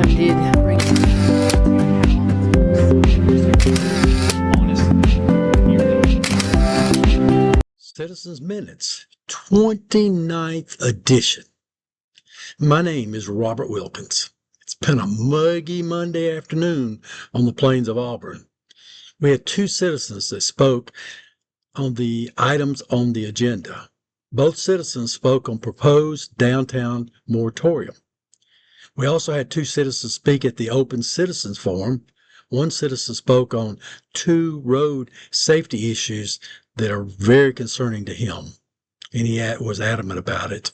did bring Citizens Minutes, 29th edition. My name is Robert Wilkins. It's been a muggy Monday afternoon on the Plains of Auburn. We had two citizens that spoke on the items on the agenda. Both citizens spoke on proposed downtown moratorium. We also had two citizens speak at the Open Citizens Forum. One citizen spoke on two road safety issues that are very concerning to him, and he was adamant about it.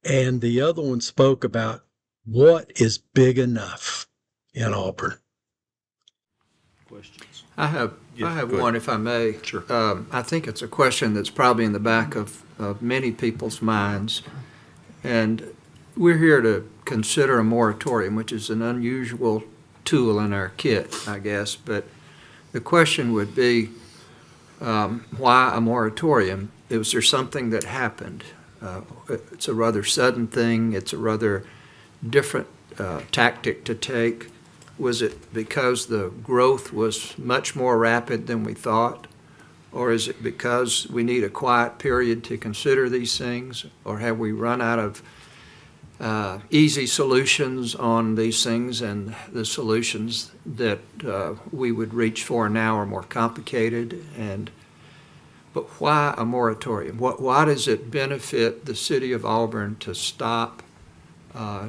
And the other one spoke about what is big enough in Auburn. Questions? I have go one, if I may. Sure. I think it's a question that's probably in the back of many people's minds. And we're here to consider a moratorium, which is an unusual tool in our kit, I guess. But the question would be, why a moratorium? Was there something that happened? It's a rather sudden thing. It's a rather different tactic to take. Was it because the growth was much more rapid than we thought? Or is it because we need a quiet period to consider these things? Or have we run out of easy solutions on these things, and the solutions that we would reach for now are more complicated? But why a moratorium? Why does it benefit the city of Auburn to stop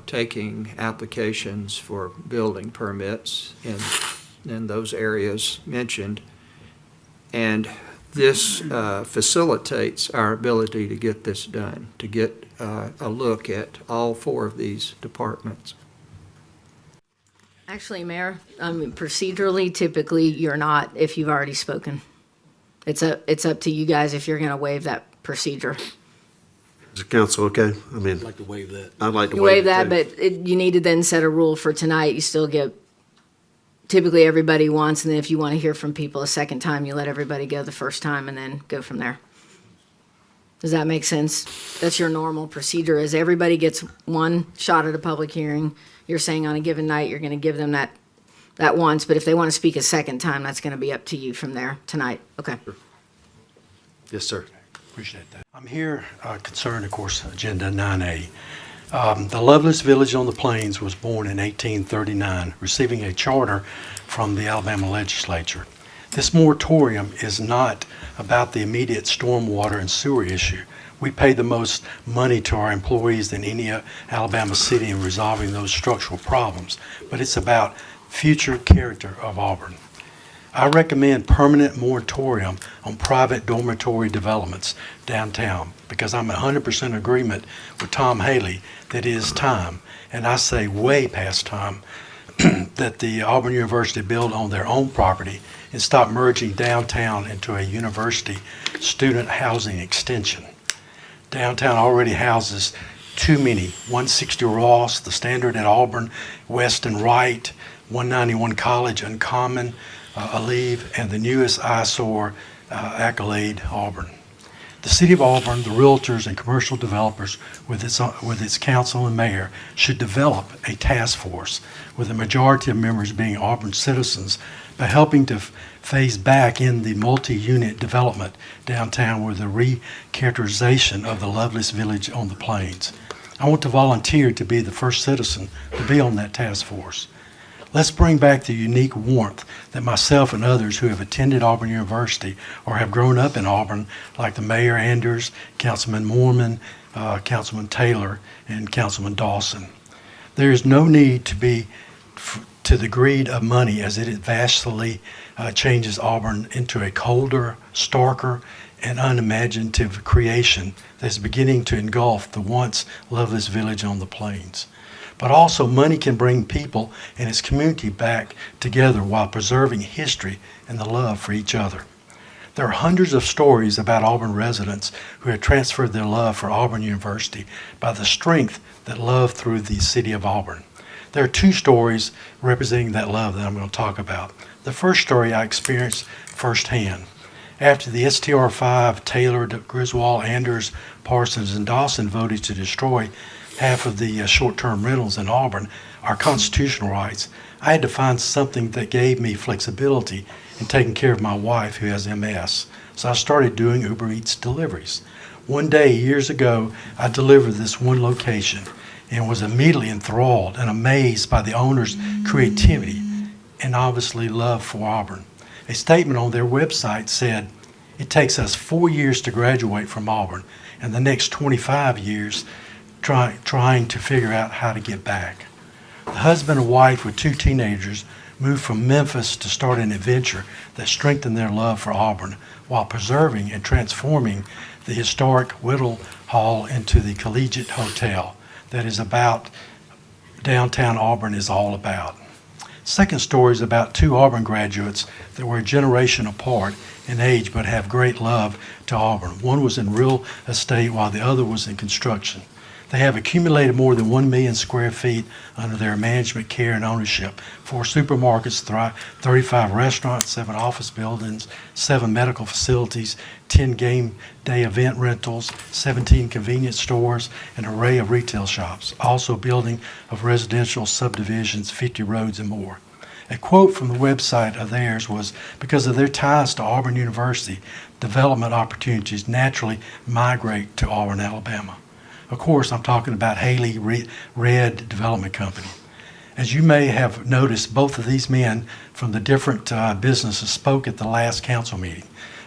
taking applications for building permits in those areas mentioned? And this facilitates our ability to get this done, to get a look at all four of these departments. Actually, Mayor, procedurally, typically you're not if you've already spoken. It's up to you guys if you're going to waive that procedure. Is the council okay? I mean, I'd like to waive that. I'd like to You waive it that, too. but you need to then set a rule for tonight. You still get, typically everybody once, and then if you want to hear from people a second time, you let everybody go the first time and then go from there. Does that make sense? That's your normal procedure, is everybody gets one shot at a public hearing. You're saying on a given night, you're going to give them that once, but if they want to speak a second time, that's going to be up to you from there tonight. Okay. Yes, sir. Appreciate that. I'm here concerned, of course, Agenda 9A. The Loveless Village on the Plains was born in 1839, receiving a charter from the Alabama legislature. This moratorium is not about the immediate stormwater and sewer issue. We pay the most money to our employees than any Alabama city in resolving those structural problems, but it's about future character of Auburn. I recommend permanent moratorium on private dormitory developments downtown because I'm 100% agreement with Tom Haley that it is time, and I say way past time, that the Auburn University build on their own property and stop merging downtown into a university student housing extension. Downtown already houses too many, 160 Ross, the Standard at Auburn, West and Wright, 191 College, Uncommon, Aleve, and the newest eyesore, Accolade, Auburn. The City of Auburn, the realtors and commercial developers with its council and mayor should develop a task force with a majority of members being Auburn citizens by helping to phase back in the multi-unit development downtown with a re-characterization of the Loveless Village on the Plains. I want to volunteer to be the first citizen to be on that task force. Let's bring back the unique warmth that myself and others who have attended Auburn University or have grown up in Auburn, like the Mayor Anders, Councilman Moorman, Councilman Taylor, and Councilman Dawson. There is no need to be to the greed of money as it vastly changes Auburn into a colder, starker, and unimaginative creation that's beginning to engulf the once loveless village on the plains. But also, money can bring people and its community back together while preserving history and the love for each other. There are hundreds of stories about Auburn residents who have transferred their love for Auburn University by the strength that love through the city of Auburn. There are two stories representing that love that I'm going to talk about. The first story I experienced firsthand. After the STR5, Taylor, Griswold, Anders, Parsons, and Dawson voted to destroy half of the short-term rentals in Auburn, our constitutional rights, I had to find something that gave me flexibility in taking care of my wife who has MS. So I started doing Uber Eats deliveries. One day, years ago, I delivered this one location and was immediately enthralled and amazed by the owner's creativity and obviously love for Auburn. A statement on their website said, "It takes us 4 years to graduate from Auburn and the next 25 years trying to figure out how to get back." The husband and wife with 2 teenagers moved from Memphis to start an adventure that strengthened their love for Auburn while preserving and transforming the historic Whittle Hall into the Collegiate Hotel that is about downtown Auburn is all about. Second story is about 2 Auburn graduates that were a generation apart in age but have great love to Auburn. One was in real estate while the other was in construction. They have accumulated more than 1 million square feet under their management, care, and ownership. 4 supermarkets, 35 restaurants, 7 office buildings, 7 medical facilities, 10 game day event rentals, 17 convenience stores, an array of retail shops, also building of residential subdivisions, 50 roads, and more. A quote from the website of theirs was, "Because of their ties to Auburn University, development opportunities naturally migrate to Auburn, Alabama." Of course, I'm talking about Haley Red Development Company. As you may have noticed, both of these men from the different businesses spoke at the last council meeting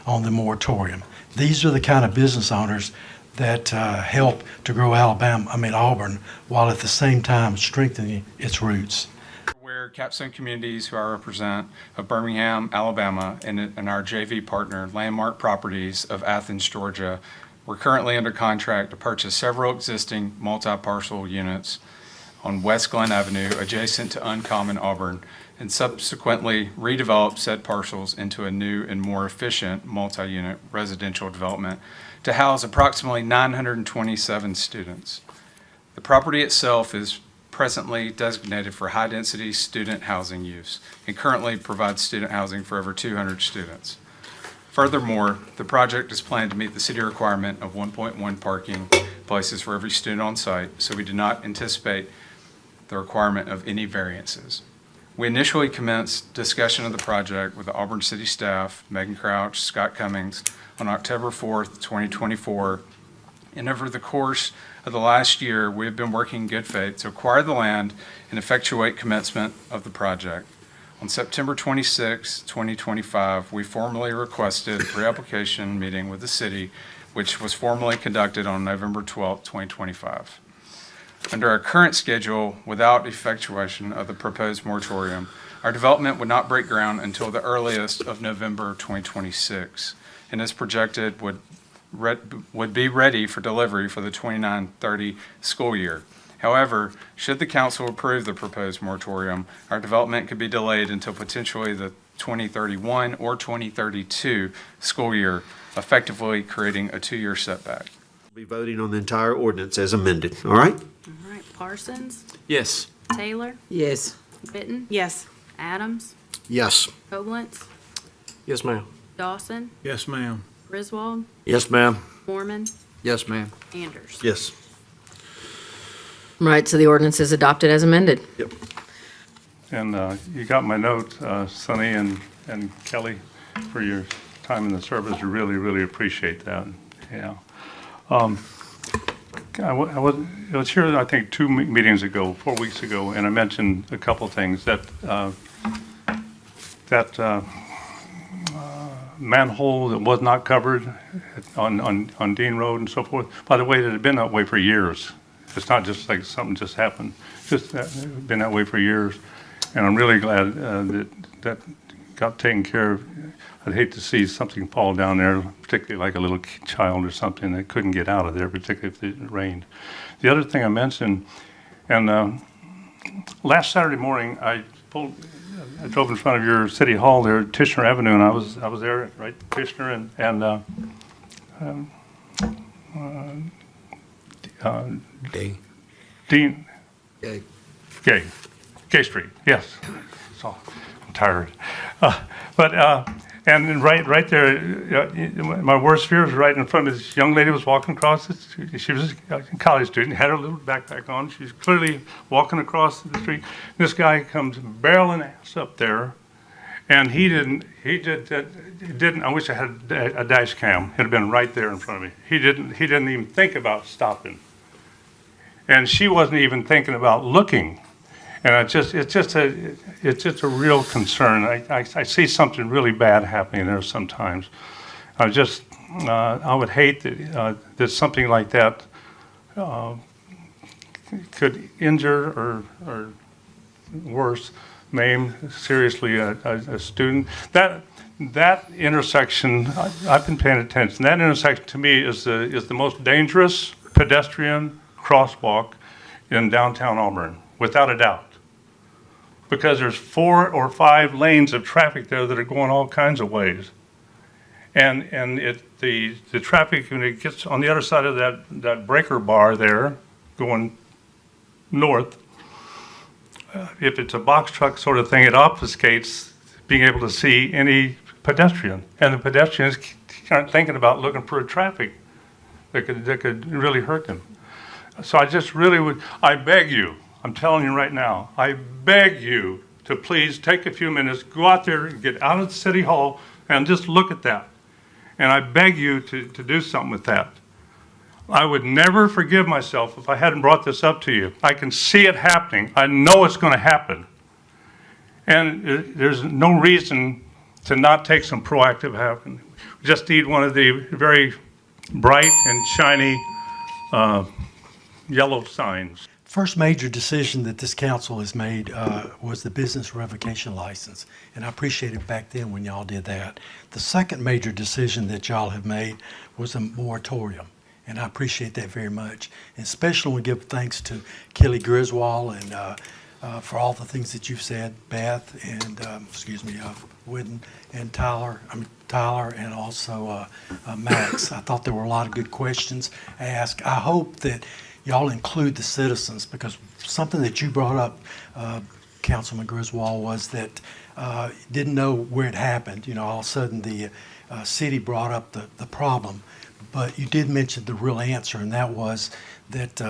on the moratorium. These are the kind of business owners that help to grow Auburn, while at the same time strengthening its roots. We're Capstone Communities, who I represent, of Birmingham, Alabama, and our JV partner, Landmark Properties of Athens, Georgia. We're currently under contract to purchase several existing multi-parcel units on West Glen Avenue adjacent to Uncommon Auburn, and subsequently redevelop said parcels into a new and more efficient multi-unit residential development to house approximately 927 students. The property itself is presently designated for high-density student housing use and currently provides student housing for over 200 students. Furthermore, the project is planned to meet the city requirement of 1.1 parking places for every student on site, so we do not anticipate the requirement of any variances. We initially commenced discussion of the project with the Auburn City staff, Megan Crouch, Scott Cummings, on October 4th, 2024, and over the course of the last year, we have been working in good faith to acquire the land and effectuate commencement of the project. On September 26, 2025, we formally requested a pre-application meeting with the city, which was formally conducted on November 12, 2025. Under our current schedule, without effectuation of the proposed moratorium, our development would not break ground until the earliest of November 2026, and as projected would be ready for delivery for the 29-30 school year. However, should the council approve the proposed moratorium, our development could be delayed until potentially the 2031 or 2032 school year, effectively creating a 2-year setback. We'll be voting on the entire ordinance as amended, all right? All right, Parsons, Yes. Taylor, Yes. Bitten, Yes. Adams, Yes. Koblenz, Yes, ma'am. Dawson, Yes, ma'am. Griswold, Yes, ma'am. Mormon, Yes, ma'am. Anders. Yes. Right, so the ordinance is adopted as amended. Yep. And you got my note, Sonny and Kelly, for your time in the service. I really, really appreciate that. Yeah. I was here, I think, 2 meetings ago, 4 weeks ago, and I mentioned a couple things. That manhole that was not covered on Dean Road and so forth. By the way, it had been that way for years. It's not just like something just happened. Just been that way for years, and I'm really glad that got taken care of. I'd hate to see something fall down there, particularly like a little child or something that couldn't get out of there, particularly if it rained. The other thing I mentioned, and last Saturday morning, I drove in front of your city hall there, Tishner Avenue, and I was there, right, Tishner Dean. Gay. Gay Street, yes. So, I'm tired. But And then right there, my worst fear was right in front of me. This young lady was walking across. She was a college student, had her little backpack on. She's clearly walking across the street. This guy comes barreling ass up there, and he didn't, I wish I had a dash cam. It had been right there in front of me. He didn't even think about stopping. And she wasn't even thinking about looking. And it's just a real concern. I see something really bad happening there sometimes. I would hate that something like that could injure or worse, maim seriously a student. That intersection, I've been paying attention. That intersection to me is the most dangerous pedestrian crosswalk in downtown Auburn, without a doubt. Because there's 4 or 5 lanes of traffic there that are going all kinds of ways. And the traffic, when it gets on the other side of that breaker bar there, going north, if it's a box truck sort of thing, it obfuscates being able to see any pedestrian. And the pedestrians aren't thinking about looking for a traffic that could really hurt them. So I just really I beg you, I'm telling you right now, I beg you to please take a few minutes, go out there and get out of the city hall and just look at that. And I beg you to do something with that. I would never forgive myself if I hadn't brought this up to you. I can see it happening. I know it's going to happen. And there's no reason to not take some proactive action. We just need one of the very bright and shiny yellow signs. First major decision that this council has made was the business revocation license, and I appreciated back then when y'all did that. The second major decision that y'all have made was a moratorium, and I appreciate that very much. And especially we give thanks to Kelly Griswold and for all the things that you've said, Beth and Whitten and Tyler, and also Max. I thought there were a lot of good questions asked. I hope that y'all include the citizens, because something that you brought up, Councilman Griswold, was that didn't know where it happened. You know, all of a sudden the city brought up the problem, but you did mention the real answer, and that was that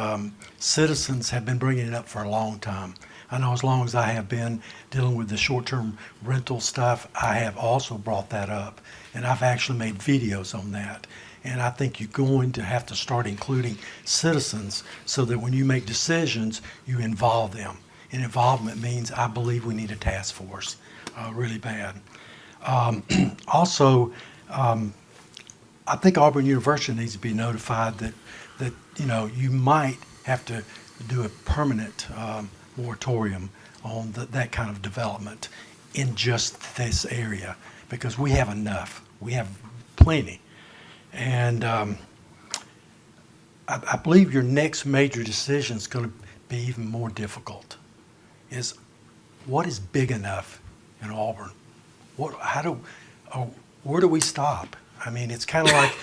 citizens have been bringing it up for a long time. I know as long as I have been dealing with the short-term rental stuff, I have also brought that up, and I've actually made videos on that. And I think you're going to have to start including citizens so that when you make decisions, you involve them. And involvement means I believe we need a task force, really bad. Also, I think Auburn University needs to be notified that you might have to do a permanent moratorium on that kind of development in just this area, because we have enough. We have plenty. And I believe your next major decision is going to be even more difficult. Is what is big enough in Auburn? Where do we stop? I mean, it's kind of like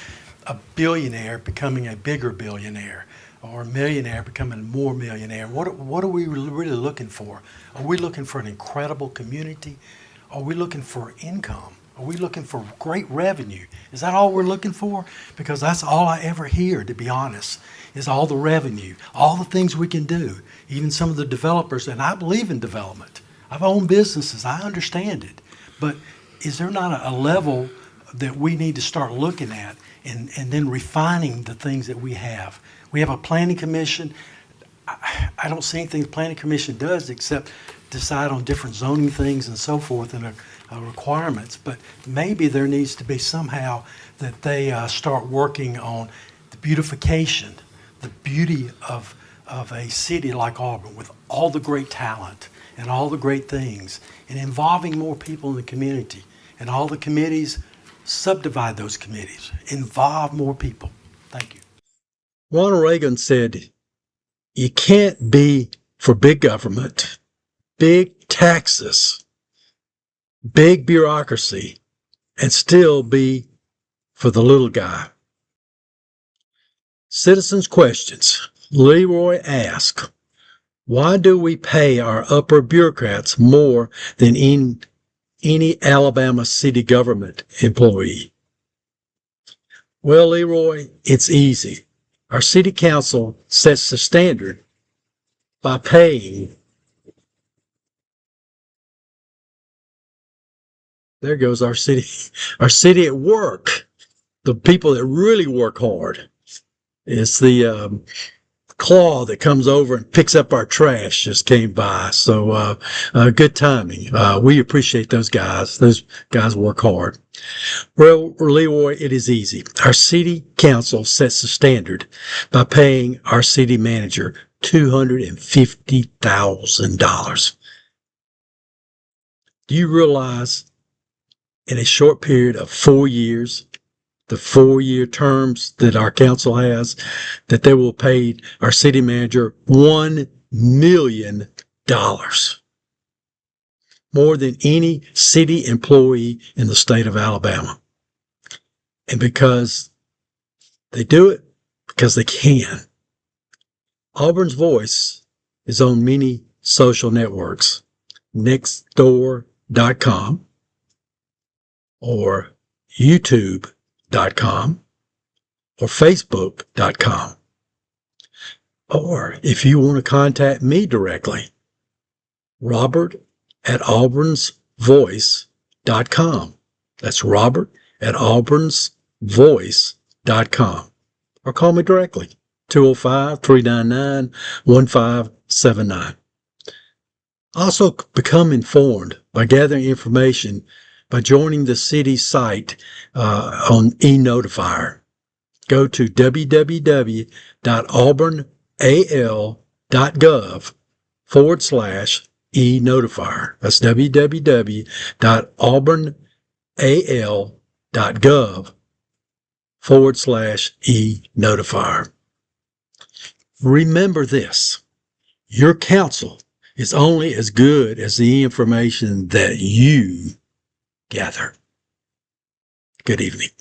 a billionaire becoming a bigger billionaire, or a millionaire becoming more millionaire. What are we really looking for? Are we looking for an incredible community? Are we looking for income? Are we looking for great revenue? Is that all we're looking for? Because that's all I ever hear, to be honest, is all the revenue, all the things we can do. Even some of the developers, and I believe in development. I've owned businesses, I understand it. But is there not a level that we need to start looking at and then refining the things that we have? We have a planning commission. I don't see anything the planning commission does except decide on different zoning things and so forth and requirements. But maybe there needs to be somehow that they start working on the beautification, the beauty of a city like Auburn with all the great talent and all the great things, and involving more people in the community. And all the committees, subdivide those committees, involve more people. Thank you. Ronald Reagan said, you can't be for big government, big taxes, big bureaucracy, and still be for the little guy. Citizens' questions. Leroy asked, why do we pay our upper bureaucrats more than any Alabama city government employee? Well, Leroy, it's easy. Our city council sets the standard by paying. There goes our city at work. The people that really work hard. It's the claw that comes over and picks up our trash just came by. So good timing. We appreciate those guys. Those guys work hard. Well, Leroy, it is easy. Our city council sets the standard by paying our city manager $250,000. Do you realize in a short period of 4 years, the 4-year terms that our council has, that they will pay our city manager $1 million, more than any city employee in the state of Alabama. And because they do it, because they can. Auburn's Voice is on many social networks, nextdoor.com or youtube.com or facebook.com. Or if you want to contact me directly, robert@auburnsvoice.com. That's robert@auburnsvoice.com. Or call me directly, 205-399-1579. Also become informed by gathering information by joining the city site on E-Notifier. Go to www.auburnal.gov/E-Notifier. That's www.auburnal.gov/E-Notifier. Remember this, your council is only as good as the information that you gather. Good evening.